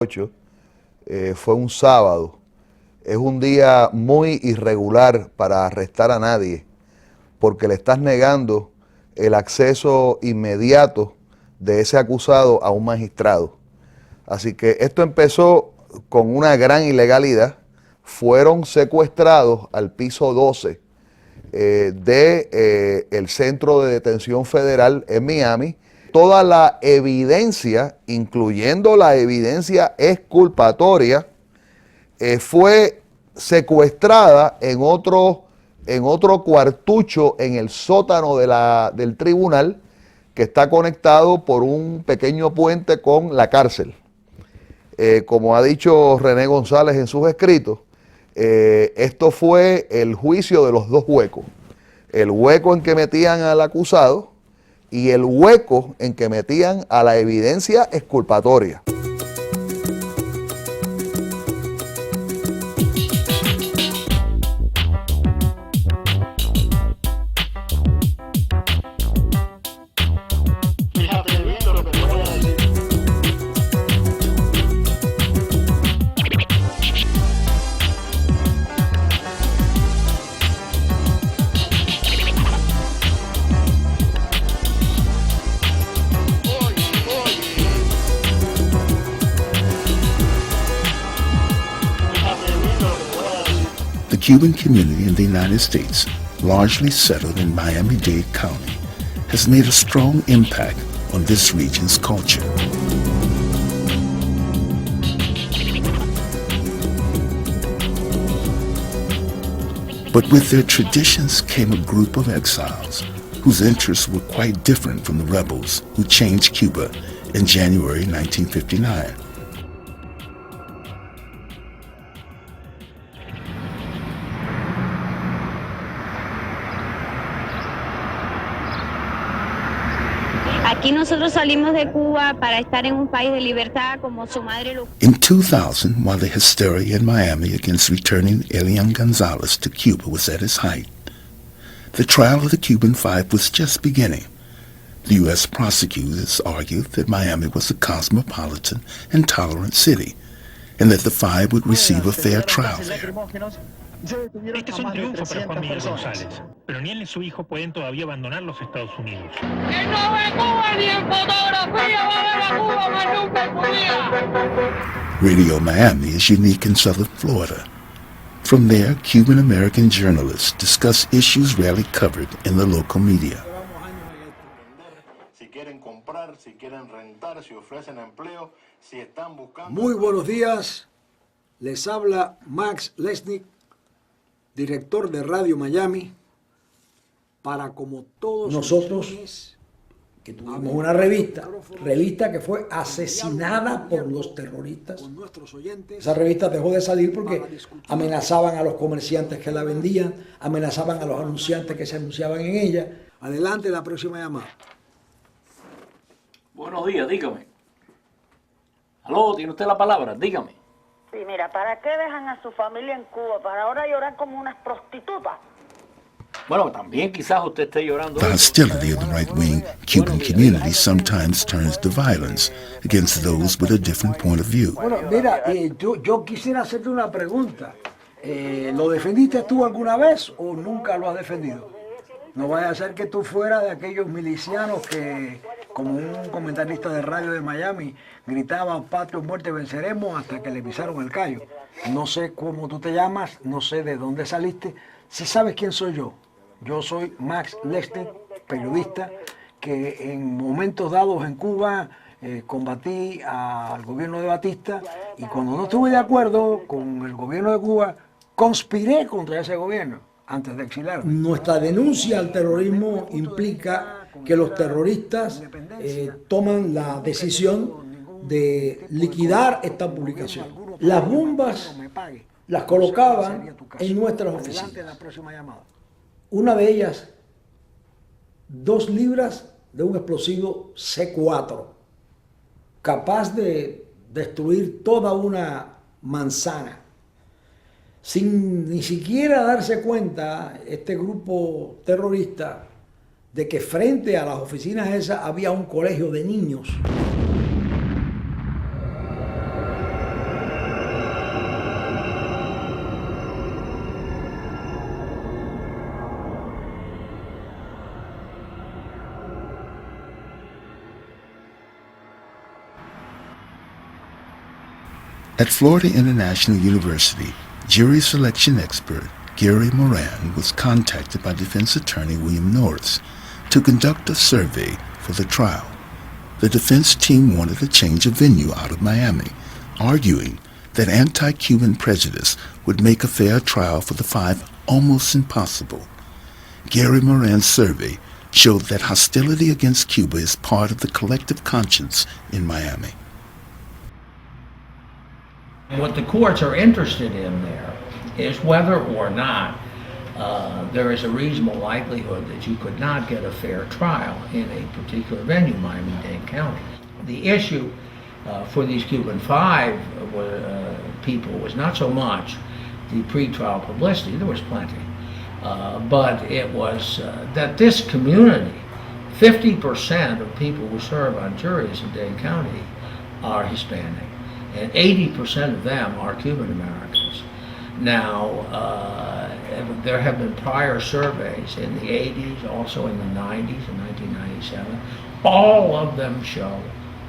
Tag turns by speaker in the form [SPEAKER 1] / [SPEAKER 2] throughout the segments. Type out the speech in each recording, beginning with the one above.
[SPEAKER 1] Fue un sábado. Es un día muy irregular para arrestar a nadie, porque le estás negando el acceso inmediato de ese acusado a un magistrado. Así que esto empezó con una gran ilegalidad. Fueron secuestrados al piso 12 del Centro de Detención Federal en Miami. Toda la evidencia, incluyendo la evidencia exculpatoria, fue secuestrada en otro cuartucho en el sótano del tribunal, que está conectado por un pequeño puente con la cárcel. Como ha dicho René González en sus escritos, esto fue el juicio de los dos huecos. El hueco en que metían al acusado y el hueco en que metían a la evidencia exculpatoria.
[SPEAKER 2] The Cuban community in the United States, largely settled in Miami-Dade County, has made a strong impact on this region's culture. But with their traditions came a group of exiles whose interests were quite different from the rebels who changed Cuba in January 1959.
[SPEAKER 3] Aquí nosotros salimos de Cuba para estar en un país de libertad como su madre lo...
[SPEAKER 2] In 2000, while the hysteria in Miami against returning Elian Gonzalez to Cuba was at its height, the trial of the Cuban Five was just beginning. The U.S. prosecutors argued that Miami was a cosmopolitan and tolerant city, and that the Five would receive a fair trial there.
[SPEAKER 4] Este es un triunfo para Juan Miguel González, pero ni él ni su hijo pueden todavía abandonar los Estados Unidos.
[SPEAKER 5] ¡Que no ve Cuba ni en fotografía va a ver a Cuba más nunca en su vida!
[SPEAKER 2] Radio Miami is unique in southern Florida. From there, Cuban-American journalists discuss issues rarely covered in the local media.
[SPEAKER 6] Muy buenos días, les habla Max Lesnick, director de Radio Miami, para como todos
[SPEAKER 7] nosotros que tuvimos una revista que fue asesinada por los terroristas. Esa revista dejó de salir porque amenazaban a los comerciantes que la vendían, amenazaban a los anunciantes que se anunciaban en ella.
[SPEAKER 6] Adelante, la próxima llamada.
[SPEAKER 8] Buenos días, dígame. Aló, ¿tiene usted la palabra? Dígame.
[SPEAKER 9] Sí, mira, ¿para qué dejan a su familia en Cuba? ¿Para ahora llorar como unas prostitutas?
[SPEAKER 8] Bueno, también quizás usted esté llorando.
[SPEAKER 2] The hostility of the right-wing Cuban community sometimes turns to violence against those with a different point of view.
[SPEAKER 6] Bueno, mira, yo quisiera hacerte una pregunta. ¿Lo defendiste tú alguna vez o nunca lo has defendido? No vaya a ser que tú fueras de aquellos milicianos que, como un comentarista de radio de Miami, gritaban patria o muerte venceremos hasta que le pisaron el callo. No sé cómo tú te llamas, no sé de dónde saliste. Si sabes quién soy yo. Yo soy Max Lesnick, periodista, que en momentos dados en Cuba combatí al gobierno de Batista y cuando no estuve de acuerdo con el gobierno de Cuba, conspiré contra ese gobierno antes de exilarme.
[SPEAKER 7] Nuestra denuncia al terrorismo implica que los terroristas toman la decisión de liquidar esta publicación. Las bombas las colocaban en nuestras oficinas. Una de ellas, 2 libras de un explosivo C4, capaz de destruir toda una manzana. Sin ni siquiera darse cuenta este grupo terrorista de que frente a las oficinas esas había un colegio de niños.
[SPEAKER 2] At Florida International University, jury selection expert Gary Moran was contacted by defense attorney William Norris to conduct a survey for the trial. The defense team wanted a change of venue out of Miami, arguing that anti-Cuban prejudice would make a fair trial for the five almost impossible. Gary Moran's survey showed that hostility against Cuba is part of the collective conscience in Miami.
[SPEAKER 10] What the courts are interested in there is whether or not there is a reasonable likelihood that you could not get a fair trial in a particular venue, Miami-Dade County. The issue for these Cuban five people was not so much the pretrial publicity, there was plenty, but it was that this community, 50% of people who serve on juries in Dade County are Hispanic, and 80% of them are Cuban Americans. Now, there have been prior surveys in the 80s, also in the 90s, in 1997. All of them show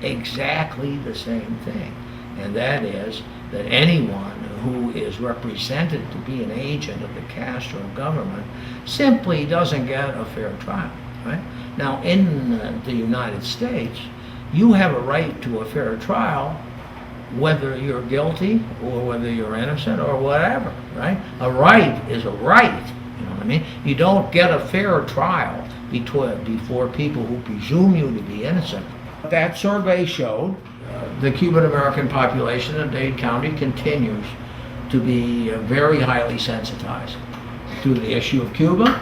[SPEAKER 10] exactly the same thing, and that is that anyone who is represented to be an agent of the Castro government simply doesn't get a fair trial, right? Now, in the United States, you have a right to a fair trial whether you're guilty or whether you're innocent or whatever, right? A right is a right, you know what I mean? You don't get a fair trial before people who presume you to be innocent. That survey showed the Cuban American population in Dade County continues to be very highly sensitized to the issue of Cuba,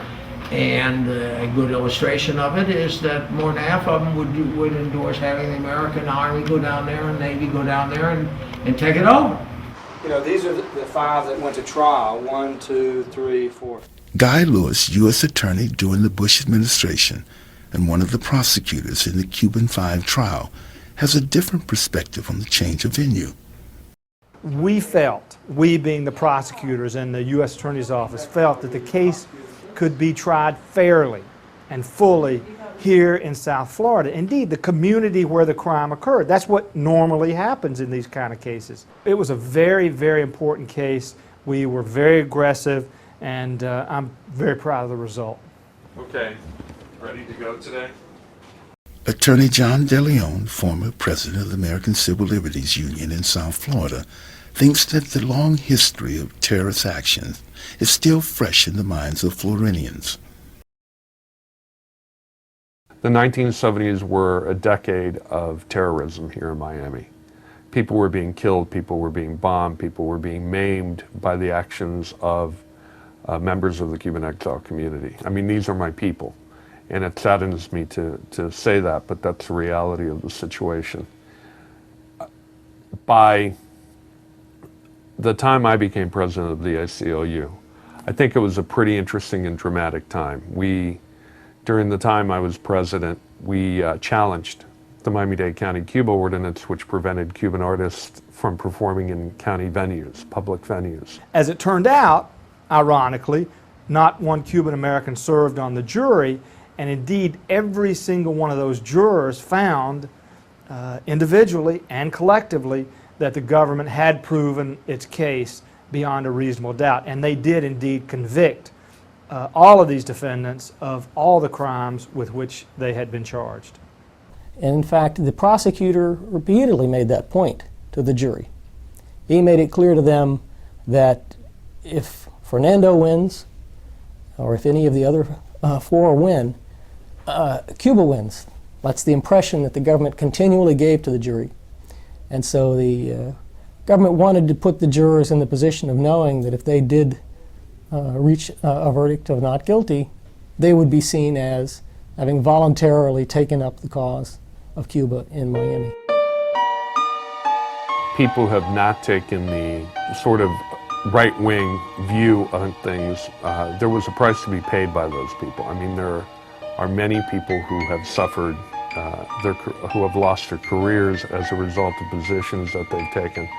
[SPEAKER 10] and a good illustration of it is that more than half of them would endorse having the American Army go down there and Navy go down there and take it over.
[SPEAKER 11] You know, these are the five that went to trial, 1, 2, 3, 4.
[SPEAKER 2] Guy Lewis, U.S. Attorney during the Bush administration and one of the prosecutors in the Cuban Five trial, has a different perspective on the change of venue.
[SPEAKER 12] We felt, we being the prosecutors and the U.S. Attorney's Office, felt that the case could be tried fairly and fully here in South Florida. Indeed, the community where the crime occurred. That's what normally happens in these kind of cases. It was a very, very important case. We were very aggressive, and I'm very proud of the result.
[SPEAKER 13] Okay, ready to go today?
[SPEAKER 2] Attorney John DeLeon, former president of the American Civil Liberties Union in South Florida, thinks that the long history of terrorist actions is still fresh in the minds of Floridians.
[SPEAKER 13] The 1970s were a decade of terrorism here in Miami. People were being killed, people were being bombed, people were being maimed by the actions of members of the Cuban exile community. I mean, these are my people, and it saddens me to say that, but that's the reality of the situation. By the time I became president of the ICAIC, I think it was a pretty interesting and dramatic time. During the time I was president, we challenged the Miami-Dade County Cuba Ordinance, which prevented Cuban artists from performing in county venues, public venues.
[SPEAKER 12] As it turned out, ironically, not one Cuban American served on the jury, and indeed every single one of those jurors found individually and collectively that the government had proven its case beyond a reasonable doubt, and they did indeed convict all of these defendants of all the crimes with which they had been charged.
[SPEAKER 14] And in fact, the prosecutor repeatedly made that point to the jury. He made it clear to them that if Fernando wins, or if any of the other four win, Cuba wins. That's the impression that the government continually gave to the jury. And so the government wanted to put the jurors in the position of knowing that if they did reach a verdict of not guilty, they would be seen as having voluntarily taken up the cause of Cuba in Miami.
[SPEAKER 13] People have not taken the sort of right-wing view on things. There was a price to be paid by those people. I mean, there are many people who have suffered, who have lost their careers as a result of positions that they've taken.